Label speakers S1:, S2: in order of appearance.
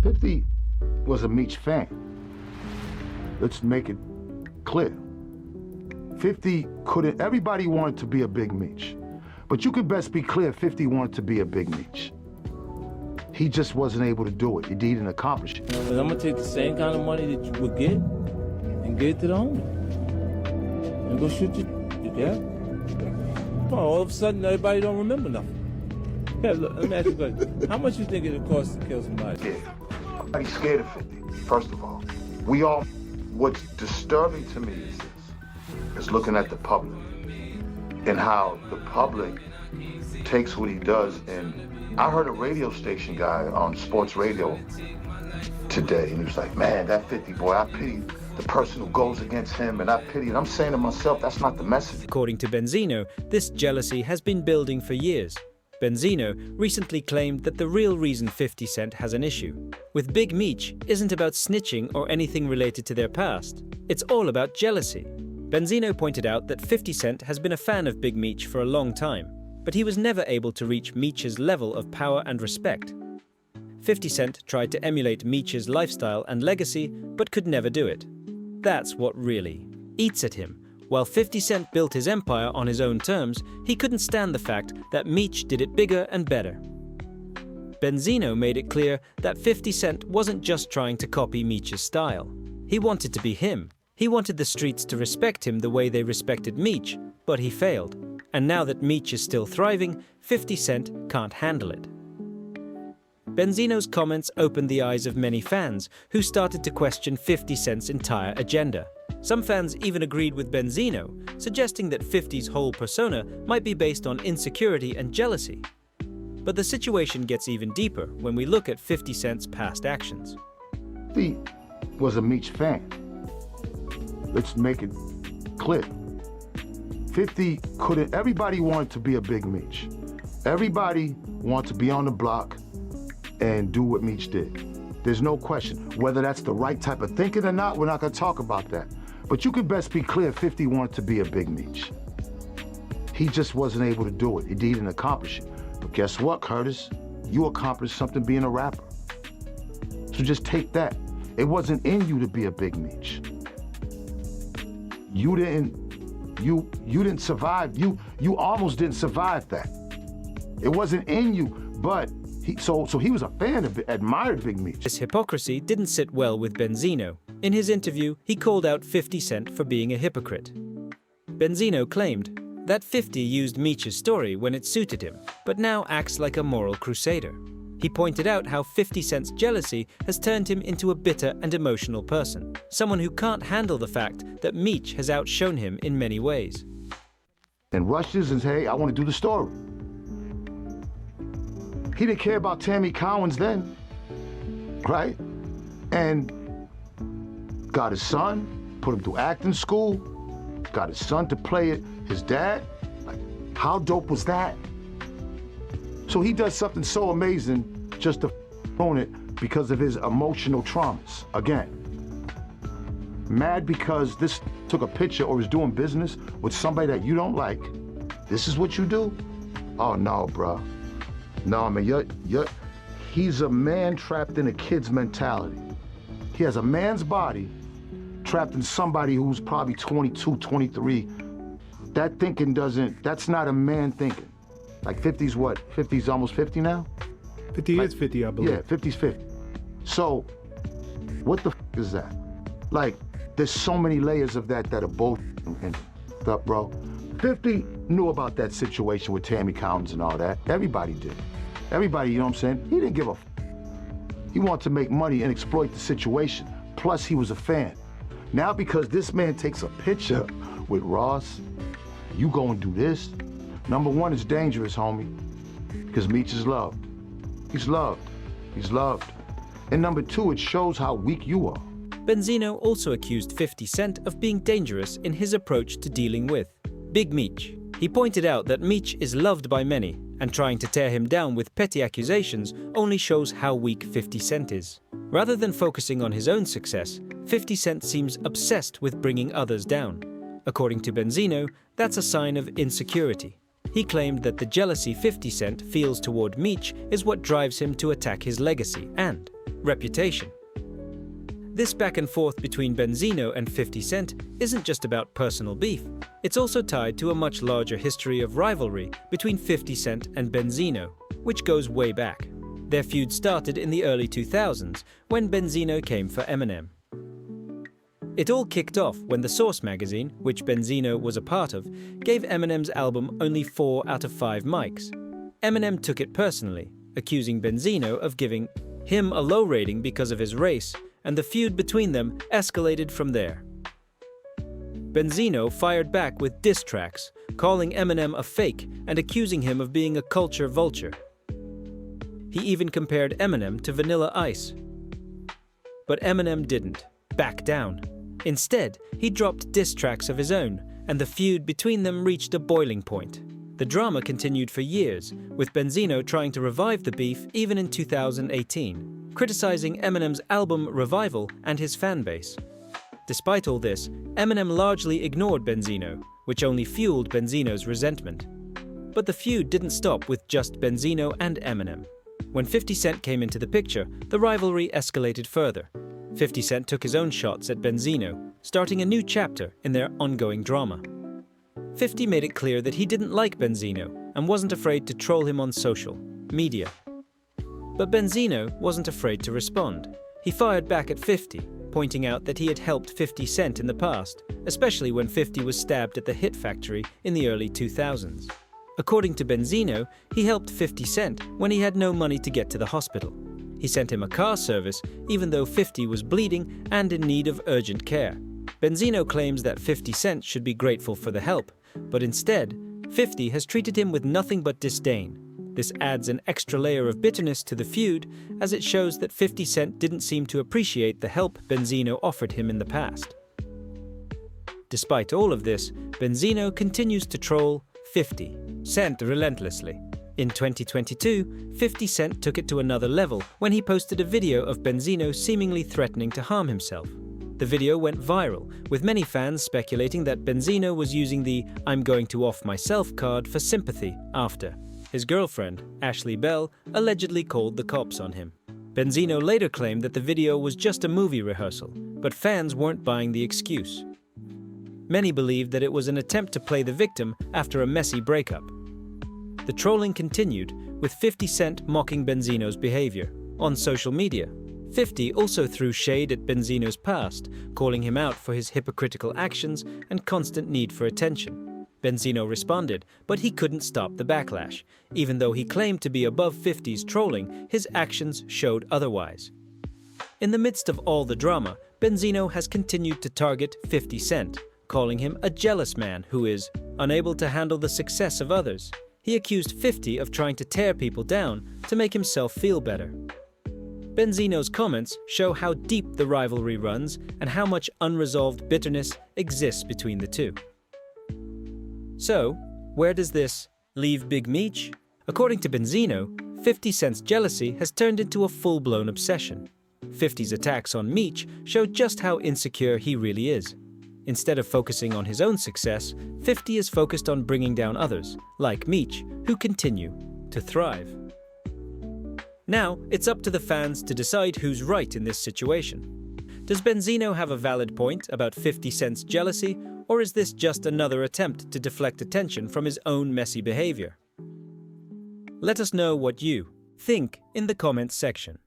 S1: 50 was a Meech fan. Let's make it clear. 50 couldn't, everybody wanted to be a Big Meech. But you could best be clear, 50 wanted to be a Big Meech. He just wasn't able to do it. He didn't accomplish it.
S2: I'm gonna take the same kind of money that you would get and get it to the homie. And go shoot you, yeah? All of a sudden, everybody don't remember nothing. Yeah, look, let me ask you a question. How much you think it would cost to kill somebody?
S1: Yeah, I'm scared of 50, first of all. What's disturbing to me is looking at the public and how the public takes what he does. And I heard a radio station guy on sports radio today, and he was like, man, that 50 boy, I pity the person who goes against him, and I pity it. I'm saying to myself, that's not the message.
S3: According to Benzino, this jealousy has been building for years. Benzino recently claimed that the real reason 50 Cent has an issue with Big Meech isn't about snitching or anything related to their past. It's all about jealousy. Benzino pointed out that 50 Cent has been a fan of Big Meech for a long time, but he was never able to reach Meech's level of power and respect. 50 Cent tried to emulate Meech's lifestyle and legacy, but could never do it. That's what really eats at him. While 50 Cent built his empire on his own terms, he couldn't stand the fact that Meech did it bigger and better. Benzino made it clear that 50 Cent wasn't just trying to copy Meech's style. He wanted to be him. He wanted the streets to respect him the way they respected Meech, but he failed. And now that Meech is still thriving, 50 Cent can't handle it. Benzino's comments opened the eyes of many fans who started to question 50 Cent's entire agenda. Some fans even agreed with Benzino, suggesting that 50's whole persona might be based on insecurity and jealousy. But the situation gets even deeper when we look at 50 Cent's past actions.
S1: 50 was a Meech fan. Let's make it clear. 50 couldn't, everybody wanted to be a Big Meech. Everybody wanted to be on the block and do what Meech did. There's no question. Whether that's the right type of thinking or not, we're not gonna talk about that. But you could best be clear, 50 wanted to be a Big Meech. He just wasn't able to do it. He didn't accomplish it. But guess what, Curtis? You accomplished something being a rapper. So just take that. It wasn't in you to be a Big Meech. You didn't survive. You almost didn't survive that. It wasn't in you, but so he was a fan of, admired Big Meech.
S3: This hypocrisy didn't sit well with Benzino. In his interview, he called out 50 Cent for being a hypocrite. Benzino claimed that 50 used Meech's story when it suited him, but now acts like a moral crusader. He pointed out how 50 Cent's jealousy has turned him into a bitter and emotional person, someone who can't handle the fact that Meech has outshone him in many ways.
S1: And rushes and says, hey, I want to do the story. He didn't care about Tammy Collins then, right? And got his son, put him through acting school, got his son to play it, his dad. Like, how dope was that? So he does something so amazing just to own it because of his emotional traumas. Again, mad because this took a picture or is doing business with somebody that you don't like. This is what you do? Oh no, bro. No, man, he's a man trapped in a kid's mentality. He has a man's body trapped in somebody who's probably 22, 23. That thinking that's not a man thinking. Like 50's what? 50's almost 50 now?
S4: 50 is 50, I believe.
S1: Yeah, 50's 50. So, what the is that? Like, there's so many layers of that are both and up, bro. 50 knew about that situation with Tammy Collins and all that. Everybody did. Everybody, you know what I'm saying? He didn't give a He wanted to make money and exploit the situation. Plus, he was a fan. Now, because this man takes a picture with Ross, you go and do this. Number one, it's dangerous, homie, because Meech is loved. He's loved. He's loved. And number two, it shows how weak you are.
S3: Benzino also accused 50 Cent of being dangerous in his approach to dealing with Big Meech. He pointed out that Meech is loved by many, and trying to tear him down with petty accusations only shows how weak 50 Cent is. Rather than focusing on his own success, 50 Cent seems obsessed with bringing others down. According to Benzino, that's a sign of insecurity. He claimed that the jealousy 50 Cent feels toward Meech is what drives him to attack his legacy and reputation. This back and forth between Benzino and 50 Cent isn't just about personal beef. It's also tied to a much larger history of rivalry between 50 Cent and Benzino, which goes way back. Their feud started in the early 2000s when Benzino came for Eminem. It all kicked off when the Source magazine, which Benzino was a part of, gave Eminem's album only 4 out of 5 mics. Eminem took it personally, accusing Benzino of giving him a low rating because of his race, and the feud between them escalated from there. Benzino fired back with diss tracks, calling Eminem a fake and accusing him of being a culture vulture. He even compared Eminem to Vanilla Ice. But Eminem didn't back down. Instead, he dropped diss tracks of his own, and the feud between them reached a boiling point. The drama continued for years, with Benzino trying to revive the beef even in 2018, criticizing Eminem's album Revival and his fanbase. Despite all this, Eminem largely ignored Benzino, which only fueled Benzino's resentment. But the feud didn't stop with just Benzino and Eminem. When 50 Cent came into the picture, the rivalry escalated further. 50 Cent took his own shots at Benzino, starting a new chapter in their ongoing drama. 50 made it clear that he didn't like Benzino and wasn't afraid to troll him on social media. But Benzino wasn't afraid to respond. He fired back at 50, pointing out that he had helped 50 Cent in the past, especially when 50 was stabbed at the Hit Factory in the early 2000s. According to Benzino, he helped 50 Cent when he had no money to get to the hospital. He sent him a car service even though 50 was bleeding and in need of urgent care. Benzino claims that 50 Cent should be grateful for the help, but instead, 50 has treated him with nothing but disdain. This adds an extra layer of bitterness to the feud, as it shows that 50 Cent didn't seem to appreciate the help Benzino offered him in the past. Despite all of this, Benzino continues to troll 50 Cent relentlessly. In 2022, 50 Cent took it to another level when he posted a video of Benzino seemingly threatening to harm himself. The video went viral, with many fans speculating that Benzino was using the "I'm going to off myself" card for sympathy after his girlfriend, Ashley Bell, allegedly called the cops on him. Benzino later claimed that the video was just a movie rehearsal, but fans weren't buying the excuse. Many believed that it was an attempt to play the victim after a messy breakup. The trolling continued, with 50 Cent mocking Benzino's behavior. On social media, 50 also threw shade at Benzino's past, calling him out for his hypocritical actions and constant need for attention. Benzino responded, but he couldn't stop the backlash. Even though he claimed to be above 50's trolling, his actions showed otherwise. In the midst of all the drama, Benzino has continued to target 50 Cent, calling him a jealous man who is unable to handle the success of others. He accused 50 of trying to tear people down to make himself feel better. Benzino's comments show how deep the rivalry runs and how much unresolved bitterness exists between the two. So, where does this leave Big Meech? According to Benzino, 50 Cent's jealousy has turned into a full-blown obsession. 50's attacks on Meech show just how insecure he really is. Instead of focusing on his own success, 50 is focused on bringing down others, like Meech, who continue to thrive. Now, it's up to the fans to decide who's right in this situation. Does Benzino have a valid point about 50 Cent's jealousy, or is this just another attempt to deflect attention from his own messy behavior? Let us know what you think in the comments section.